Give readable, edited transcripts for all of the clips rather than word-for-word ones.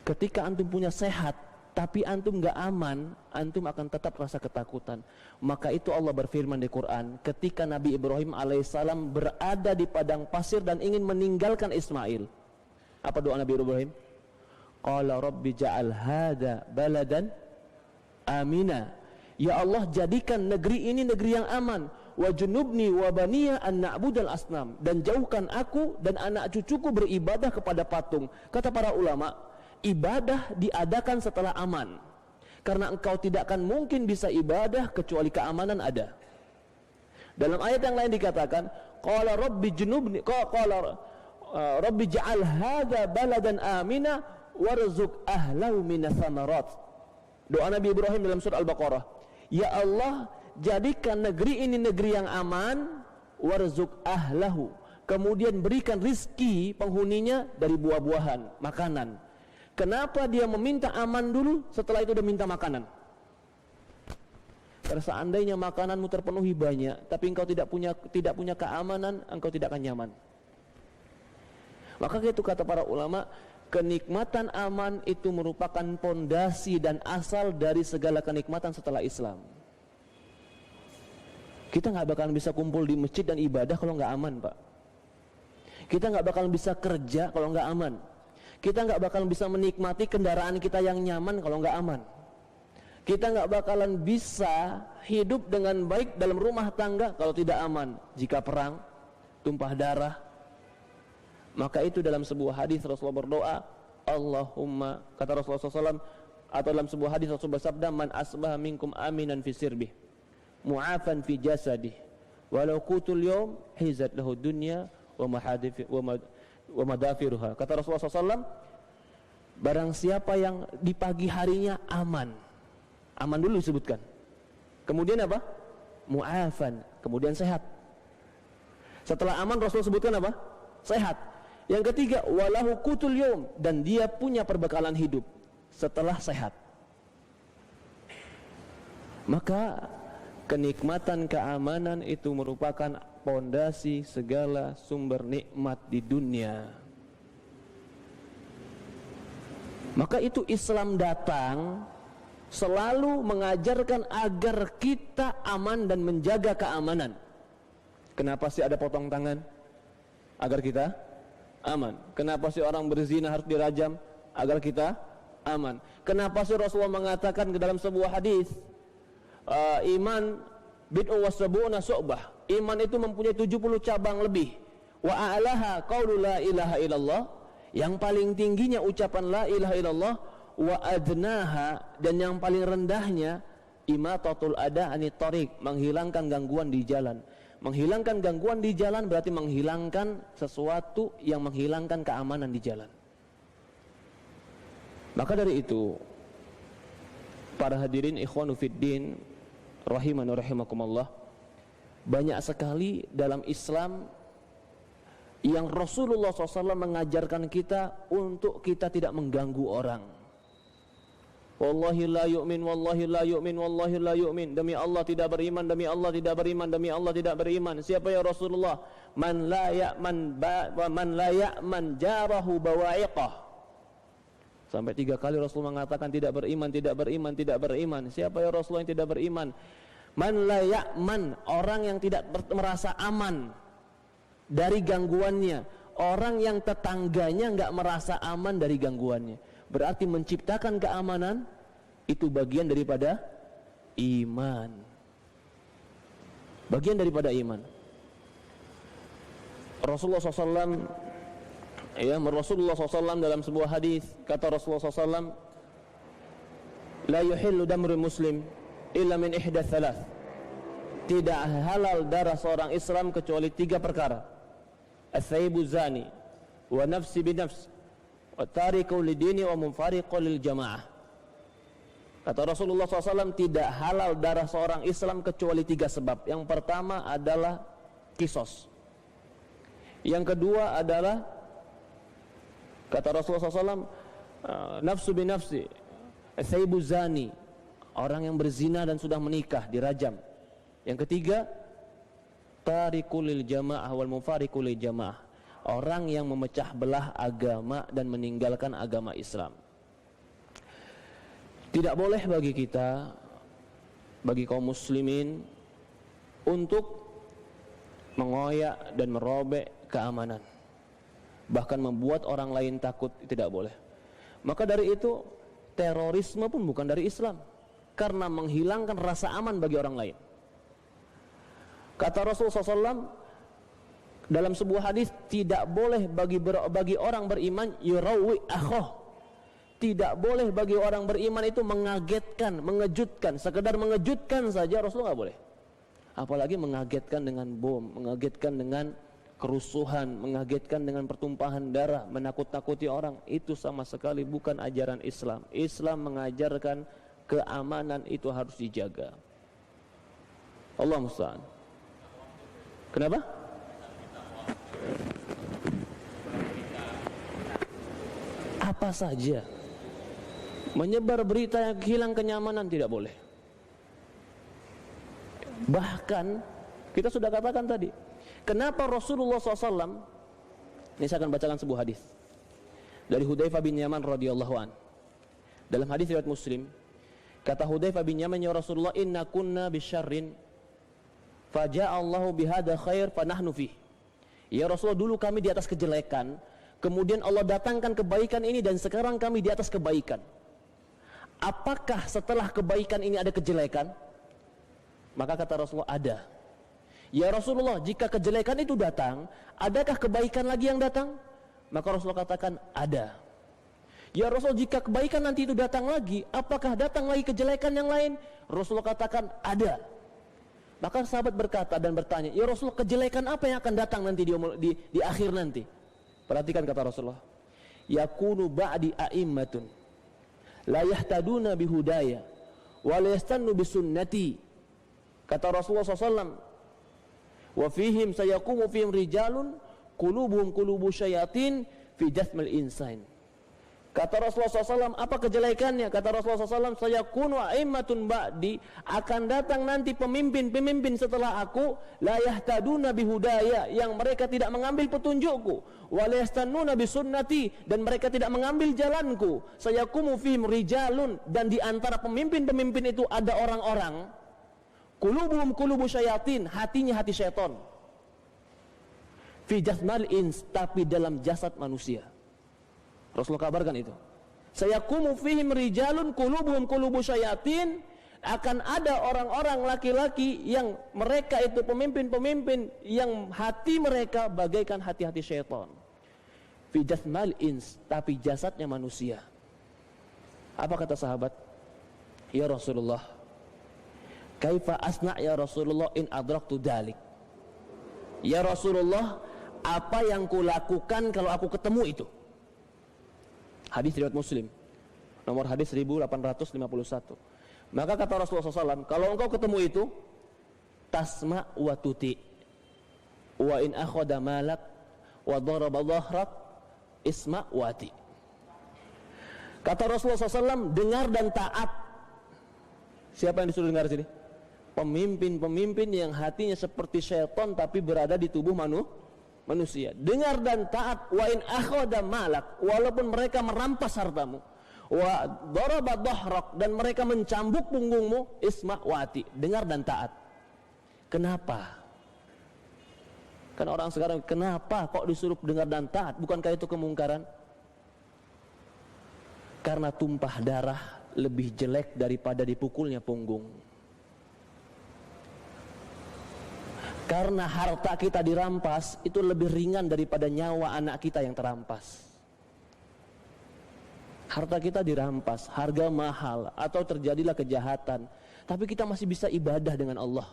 Ketika antum punya sehat, tapi antum gak aman, antum akan tetap rasa ketakutan. Maka itu Allah berfirman di Quran, ketika Nabi Ibrahim alaihissalam berada di padang pasir dan ingin meninggalkan Ismail. Apa doa Nabi Ibrahim? Qala rabbi ja'al hadha baladan amina. Ya Allah, jadikan negeri ini negeri yang aman. Wa junubni wa baniya an na'budal asnam. Dan jauhkan aku dan anak cucuku beribadah kepada patung. Kata para ulama, ibadah diadakan setelah aman, karena engkau tidak akan mungkin bisa ibadah kecuali keamanan ada. Dalam ayat yang lain dikatakan, qala rabbi junubni, qala rabbi ja'al hadza baladan amina warzuq ahlahu minas samarat. Doa Nabi Ibrahim dalam surah Al-Baqarah, ya Allah, jadikan negeri ini negeri yang aman, warzuq ahlahu, kemudian berikan rizki penghuninya dari buah-buahan, makanan. Kenapa dia meminta aman dulu, setelah itu dia minta makanan? Karena seandainya makananmu terpenuhi banyak, tapi engkau tidak punya keamanan, engkau tidak akan nyaman. Maka itu kata para ulama, kenikmatan aman itu merupakan pondasi dan asal dari segala kenikmatan setelah Islam. Kita nggak bakalan bisa kumpul di masjid dan ibadah kalau nggak aman, Pak. Kita nggak bakalan bisa kerja kalau nggak aman. Kita nggak bakalan bisa menikmati kendaraan kita yang nyaman kalau nggak aman. Kita nggak bakalan bisa hidup dengan baik dalam rumah tangga kalau tidak aman. Jika perang, tumpah darah. Maka itu dalam sebuah hadis Rasulullah berdoa, Allahumma, kata Rasulullah SAW, atau dalam sebuah hadis Rasulullah bersabda, man asbaha minkum aminan fi sirbih, mu'afan fi jasadih, walau qutul yawm hizat lahu dunya wa madafiruha. Kata Rasulullah SAW, barang siapa yang di pagi harinya aman, aman dulu disebutkan, kemudian apa? Mu'afan, kemudian sehat. Setelah aman Rasul sebutkan apa? Sehat. Yang ketiga, walahu qutul yawm, dan dia punya perbekalan hidup setelah sehat. Maka kenikmatan keamanan itu merupakan pondasi segala sumber nikmat di dunia. Maka itu Islam datang selalu mengajarkan agar kita aman dan menjaga keamanan. Kenapa sih ada potong tangan? Agar kita aman. Kenapa sih orang berzina harus dirajam? Agar kita aman. Kenapa sih Rasulullah mengatakan ke dalam sebuah hadis, iman bid'un wa sab'una syu'bah, iman itu mempunyai 70 cabang lebih. Wa a'laha qaulu la ilaha illallah, yang paling tingginya ucapan la ilaha illallah. Wa adnaha, dan yang paling rendahnya imatatul ada anit thariq, menghilangkan gangguan di jalan. Menghilangkan gangguan di jalan berarti menghilangkan sesuatu yang menghilangkan keamanan di jalan. Maka dari itu, para hadirin ikhwanu fiddin rahimani rahimakumullah, banyak sekali dalam Islam yang Rasulullah SAW mengajarkan kita untuk kita tidak mengganggu orang. Wallahi la yu'min, wallahi la yu'min, wallahi la yu'min. Demi Allah tidak beriman, demi Allah tidak beriman, demi Allah tidak beriman. Siapa ya Rasulullah? Man la ya'man man la ya'man jarahu bawa'iqah. Sampai 3 kali Rasul mengatakan tidak beriman, tidak beriman, tidak beriman. Siapa ya Rasulullah yang tidak beriman? Man la ya'man, orang yang tidak merasa aman dari gangguannya. Orang yang tetangganya enggak merasa aman dari gangguannya. Berarti menciptakan keamanan itu bagian daripada iman. Bagian daripada iman. Rasulullah SAW, Rasulullah SAW dalam sebuah hadis, kata Rasulullah SAW, la yuhillu damrul muslim illa min ihdath thalath. Tidak halal darah seorang Islam kecuali 3 perkara. As-sayyibu zani, wa nafsi binafs, wa tariku lidini, wa munfariqu lil jamaah. Kata Rasulullah SAW, tidak halal darah seorang Islam kecuali 3 sebab. Yang pertama adalah kisos. Yang kedua adalah, kata Rasulullah SAW, nafsu binafsi, as-sayyibu zani, orang yang berzina dan sudah menikah dirajam. Yang ketiga, tariku lil jamaah wal munfariqu lil jamaah, orang yang memecah belah agama dan meninggalkan agama Islam. Tidak boleh bagi kita, bagi kaum muslimin, untuk mengoyak dan merobek keamanan, bahkan membuat orang lain takut, tidak boleh. Maka dari itu terorisme pun bukan dari Islam, karena menghilangkan rasa aman bagi orang lain. Kata Rasulullah SAW dalam sebuah hadis, tidak boleh bagi orang beriman yurawi akhoh. Tidak boleh bagi orang beriman itu mengagetkan, mengejutkan. Sekedar mengejutkan saja Rasulullah nggak boleh. Apalagi mengagetkan dengan bom, mengagetkan dengan kerusuhan, mengagetkan dengan pertumpahan darah, menakut-nakuti orang. Itu sama sekali bukan ajaran Islam. Islam mengajarkan keamanan itu harus dijaga. Allah musta'an. Kenapa? Apa saja menyebar berita yang hilang kenyamanan tidak boleh. Bahkan kita sudah katakan tadi, kenapa Rasulullah SAW, ini saya akan bacakan sebuah hadis dari Hudzaifah bin Yaman radhiyallahu an. Dalam hadis riwayat Muslim, kata Hudzaifah bin Yaman, ya Rasulullah, inna kunna bisyarrin faja'allahu bihada khair fanahnu fih. Ya Rasulullah, dulu kami di atas kejelekan, kemudian Allah datangkan kebaikan ini dan sekarang kami di atas kebaikan. Apakah setelah kebaikan ini ada kejelekan? Maka kata Rasulullah, ada. Ya Rasulullah, jika kejelekan itu datang, adakah kebaikan lagi yang datang? Maka Rasulullah katakan, ada. Ya Rasul, jika kebaikan nanti itu datang lagi, apakah datang lagi kejelekan yang lain? Rasulullah katakan, ada. Maka sahabat berkata dan bertanya, ya Rasul, kejelekan apa yang akan datang nanti di akhir nanti? Perhatikan kata Rasulullah, yakunu ba'di a'immatun la yahtaduna bihudaya wa la yastannu bisunnati. Kata Rasulullah SAW, wa fihim sayakumu fihim rijalun qulubuhum qulubu syayatin fi jasmil insan. Kata Rasulullah SAW, apa kejelekannya? Kata Rasulullah SAW, sayakunu a'immatun ba'di, akan datang nanti pemimpin-pemimpin setelah aku, la yahtaduna bihudaya, yang mereka tidak mengambil petunjukku, wa la yastannuna bisunnati, dan mereka tidak mengambil jalanku. Sayakumu fihim rijalun, dan di antara pemimpin-pemimpin itu ada orang-orang, qulubuhum qulubu syayatin, hatinya hati syaitan, fi jasmal ins, tapi dalam jasad manusia. Rasulullah kabarkan itu. Sayakumu fihim rijalun qulubuhum qulubu syayatin, akan ada orang-orang laki-laki yang mereka itu pemimpin-pemimpin yang hati mereka bagaikan hati-hati syaitan. Fi jasmal ins, tapi jasadnya manusia. Apa kata sahabat? Ya Rasulullah, kaifa asna ya Rasulullah in adraktu dalik. Ya Rasulullah, apa yang kulakukan kalau aku ketemu itu? Hadis riwayat Muslim, nomor hadis 1851. Maka kata Rasulullah SAW, kalau engkau ketemu itu, tasma wa tuti, wa in akhada malak wa daraba dhahrak isma wati. Kata Rasulullah SAW, dengar dan taat. Siapa yang disuruh dengar sini? Pemimpin-pemimpin yang hatinya seperti syaitan tapi berada di tubuh manusia. Dengar dan taat, wa in akhadha malak, walaupun mereka merampas hartamu, wa daraba dhahrak, dan mereka mencambuk punggungmu, isma wati, dengar dan taat. Kenapa? Kan orang sekarang, kenapa kok disuruh dengar dan taat? Bukankah itu kemungkaran? Karena tumpah darah lebih jelek daripada dipukulnya punggung. Karena harta kita dirampas itu lebih ringan daripada nyawa anak kita yang terampas. Harta kita dirampas, harga mahal, atau terjadilah kejahatan, tapi kita masih bisa ibadah dengan Allah.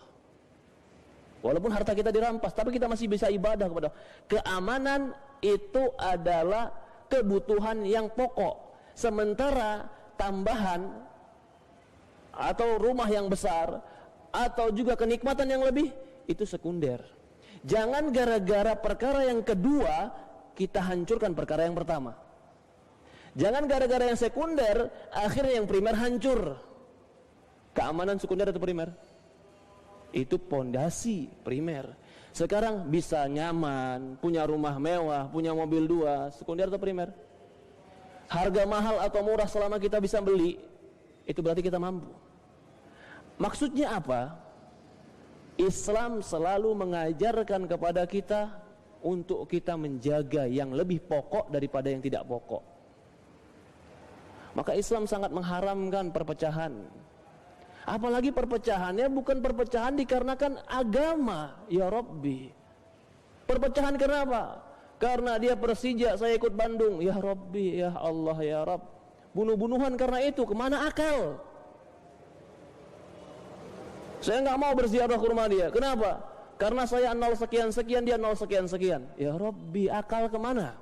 Walaupun harta kita dirampas, tapi kita masih bisa ibadah kepada Allah. Keamanan itu adalah kebutuhan yang pokok. Sementara tambahan atau rumah yang besar atau juga kenikmatan yang lebih, itu sekunder. Jangan gara-gara perkara yang kedua kita hancurkan perkara yang pertama. Jangan gara-gara yang sekunder akhirnya yang primer hancur. Keamanan sekunder atau primer? Itu pondasi primer. Sekarang bisa nyaman, punya rumah mewah, punya mobil 2, sekunder atau primer? Harga mahal atau murah selama kita bisa beli, itu berarti kita mampu. Maksudnya apa? Islam selalu mengajarkan kepada kita untuk kita menjaga yang lebih pokok daripada yang tidak pokok. Maka Islam sangat mengharamkan perpecahan. Apalagi perpecahannya bukan perpecahan dikarenakan agama, ya Rabbi. Perpecahan kenapa? Karena dia Persija, saya ikut Bandung, ya Rabbi, ya Allah, ya Rabb. Bunuh-bunuhan karena itu, kemana akal? Saya nggak mau berziarah ke rumah dia. Kenapa? Karena saya 0 sekian-sekian, dia 0 sekian-sekian. Ya Rabbi, akal kemana?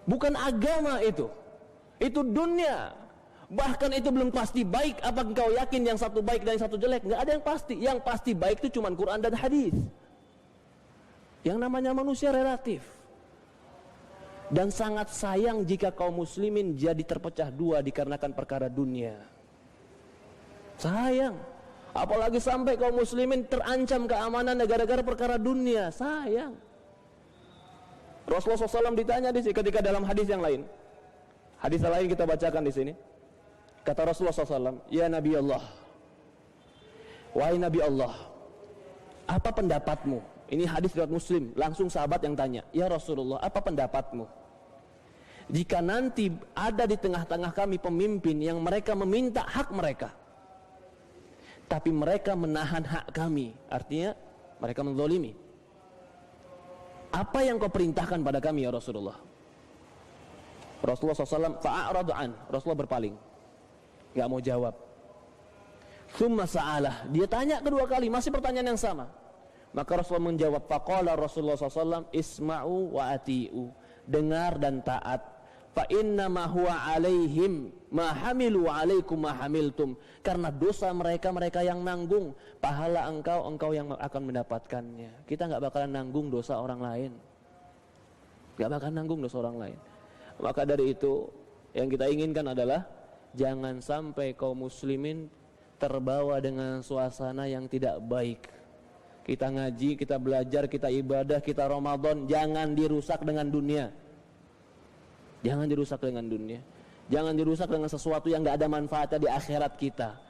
Bukan agama itu. Itu dunia. Bahkan itu belum pasti baik. Apa engkau yakin yang satu baik dan yang satu jelek? Nggak ada yang pasti. Yang pasti baik itu cuma Quran dan hadis. Yang namanya manusia relatif. Dan sangat sayang jika kaum muslimin jadi terpecah dua dikarenakan perkara dunia. Sayang. Apalagi sampai kaum muslimin terancam keamanan gara-gara perkara dunia. Sayang. Rasulullah SAW ditanya di sini ketika dalam hadis yang lain. Hadis lain kita bacakan di sini. Kata Rasulullah SAW, ya Nabi Allah, wahai Nabi Allah, apa pendapatmu? Ini hadis riwayat Muslim. Langsung sahabat yang tanya, ya Rasulullah, apa pendapatmu? Jika nanti ada di tengah-tengah kami pemimpin yang mereka meminta hak mereka, tapi mereka menahan hak kami, artinya mereka menzalimi. Apa yang kau perintahkan pada kami ya Rasulullah? Rasulullah SAW fa'aradu an, Rasulullah berpaling, gak mau jawab. Tsumma sa'alah, dia tanya kedua kali, masih pertanyaan yang sama. Maka Rasulullah menjawab, faqala Rasulullah SAW, isma'u wa ati'u, dengar dan taat. Fa inna ma huwa alaihim ma hamilu alaikum ma hamiltum, karena dosa mereka yang nanggung, pahala engkau yang akan mendapatkannya. Kita nggak bakalan nanggung dosa orang lain, nggak bakalan nanggung dosa orang lain. Maka dari itu yang kita inginkan adalah jangan sampai kaum muslimin terbawa dengan suasana yang tidak baik. Kita ngaji, kita belajar, kita ibadah, kita Ramadan, jangan dirusak dengan dunia. Jangan dirusak dengan dunia. Jangan dirusak dengan sesuatu yang gak ada manfaatnya di akhirat kita.